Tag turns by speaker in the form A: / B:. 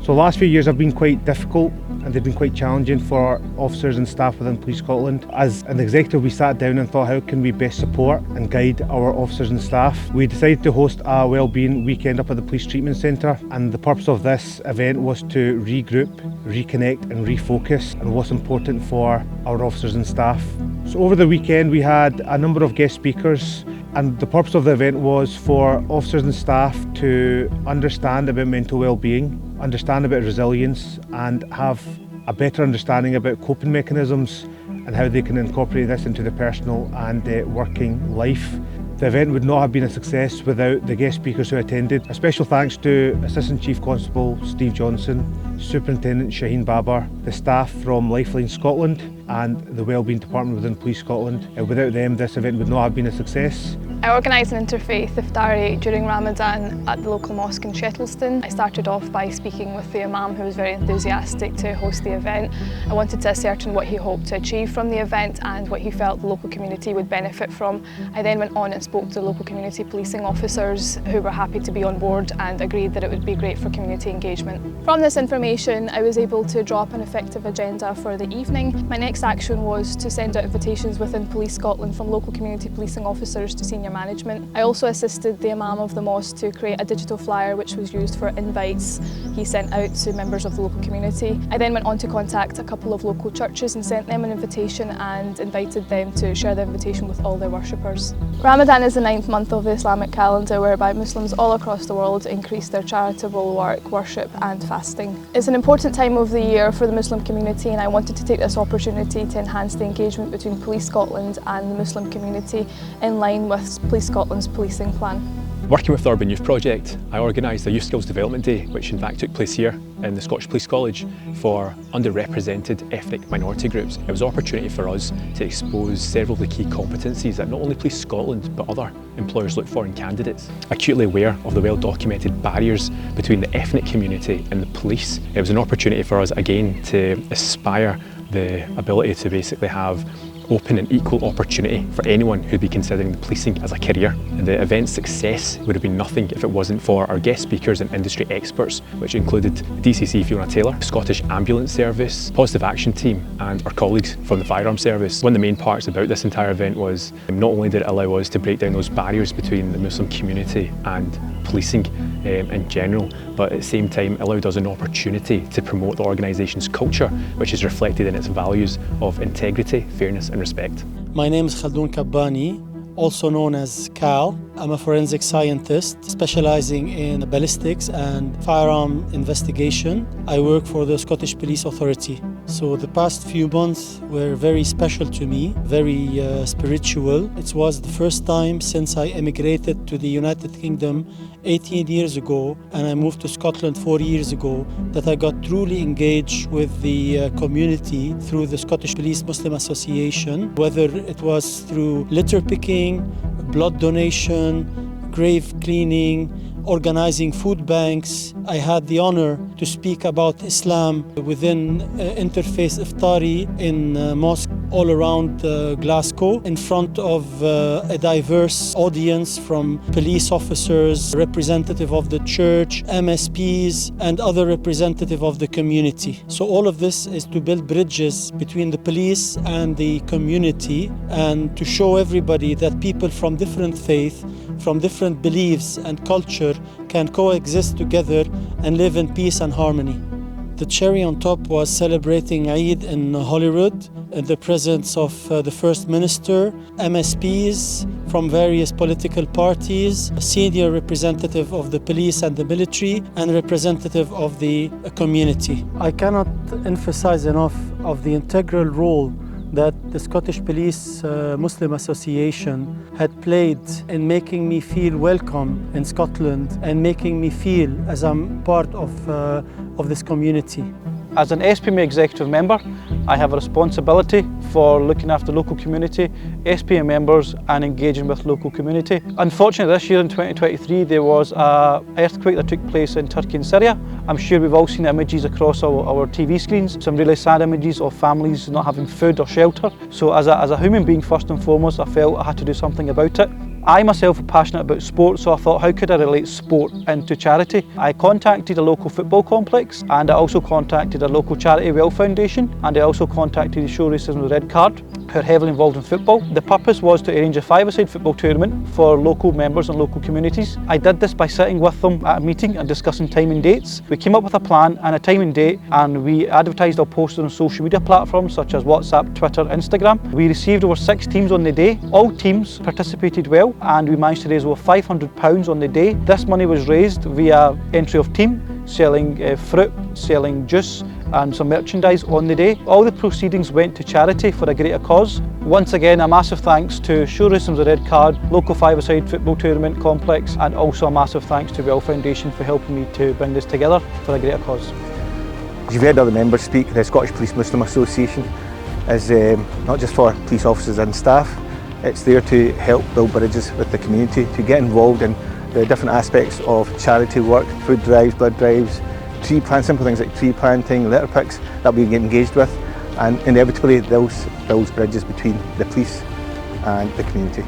A: So the last few years have been quite difficult and they've been quite challenging for officers and staff within Police Scotland. As an executive, we sat down and thought, how can we best support and guide our officers and staff? We decided to host a wellbeing weekend up at the Police Treatment Centre, and the purpose of this event was to regroup, reconnect and refocus on what's important for our officers and staff. So over the weekend we had a number of guest speakers, and the purpose of the event was for officers and staff to understand about mental well-being, understand about resilience and have a better understanding about coping mechanisms and how they can incorporate this into their personal and working life. The event would not have been a success without the guest speakers who attended. A special thanks to Assistant Chief Constable Steve Johnson, Superintendent Shaheen Babar, the staff from Lifeline Scotland and the Wellbeing Department within Police Scotland. Without them, this event would not have been a success.
B: I organised an interfaith iftari during Ramadan at the local mosque in Shettleston. I started off by speaking with the Imam, who was very enthusiastic to host the event. I wanted to ascertain what he hoped to achieve from the event and what he felt the local community would benefit from. I then went on and spoke to local community policing officers who were happy to be on board and agreed that it would be great for community engagement. From this information, I was able to draw up an effective agenda for the evening. My next action was to send out invitations within Police Scotland from local community policing officers to senior management. I also assisted the Imam of the mosque to create a digital flyer which was used for invites he sent out to members of the local community. I then went on to contact a couple of local churches and sent them an invitation and invited them to share the invitation with all their worshippers. Ramadan is the 9th month of the Islamic calendar, whereby Muslims all across the world increase their charitable work, worship and fasting. It's an important time of the year for the Muslim community, and I wanted to take this opportunity to enhance the engagement between Police Scotland and the Muslim community in line with Police Scotland's policing plan.
C: Working with the Urban Youth Project, I organised a Youth Skills Development Day, which in fact took place here in the Scottish Police College for underrepresented ethnic minority groups. It was an opportunity for us to expose several of the key competencies that not only Police Scotland but other employers look for in candidates. Acutely aware of the well-documented barriers between the ethnic community and the police, it was an opportunity for us again to aspire the ability to basically have open and equal opportunity for anyone who'd be considering the policing as a career. And the event's success would have been nothing if it wasn't for our guest speakers and industry experts, which included DCC Fiona Taylor, Scottish Ambulance Service, Positive Action Team and our colleagues from the Firearms Service. One of the main parts about this entire event was not only did it allow us to break down those barriers between the Muslim community and policing in general, but at the same time allowed us an opportunity to promote the organisation's culture, which is reflected in its values of integrity, fairness and respect.
D: My name is Khaldoun Kabbani, also known as Cal. I'm a forensic scientist specializing in ballistics and firearm investigation. I work for the Scottish Police Authority. So the past few months were very special to me, very spiritual. It was the first time since I emigrated to the United Kingdom 18 years ago and I moved to Scotland 4 years ago that I got truly engaged with the community through the Scottish Police Muslim Association, whether it was through litter picking, blood donation, grave cleaning, organizing food banks. I had the honor to speak about Islam within interfaith iftari in mosques all around Glasgow in front of a diverse audience from police officers, representative of the church, MSPs and other representative of the community. So all of this is to build bridges between the police and the community and to show everybody that people from different faith, from different beliefs and culture can coexist together and live in peace and harmony. The cherry on top was celebrating Eid in Holyrood in the presence of the First Minister, MSPs from various political parties, a senior representative of the police and the military, and representative of the community. I cannot emphasize enough of the integral role that the Scottish Police Muslim Association had played in making me feel welcome in Scotland and making me feel as I'm part of this community.
E: As an SPMA executive member, I have a responsibility for looking after local community, SPMA members and engaging with local community. Unfortunately this year in 2023 there was an earthquake that took place in Turkey and Syria. I'm sure we've all seen images across our TV screens, some really sad images of families not having food or shelter. So as a human being first and foremost, I felt I had to do something about it. I myself am passionate about sport, so I thought, how could I relate sport into charity? I contacted a local football complex, and I also contacted a local charity, Well Foundation, and I also contacted the Show Racism with Red Card, who are heavily involved in football. The purpose was to arrange a five-a-side football tournament for local members and local communities. I did this by sitting with them at a meeting and discussing time and dates. We came up with a plan and a time and date, and we advertised our posters on social media platforms such as WhatsApp, Twitter, Instagram. We received over 6 teams on the day. All teams participated well, and we managed to raise over £500 on the day. This money was raised via entry of team, selling fruit, selling juice and some merchandise on the day. All the proceedings went to charity for a greater cause. Once again, a massive thanks to Show Racism with Red Card, local five-a-side football tournament complex, and also a massive thanks to Well Foundation for helping me to bring this together for a greater cause.
F: You've heard other members speak. The Scottish Police Muslim Association is not just for police officers and staff, it's there to help build bridges with the community, to get involved in the different aspects of charity work, food drives, blood drives, tree plant, simple things like tree planting, litter picks that we get engaged with, and inevitably those builds bridges between the police and the community.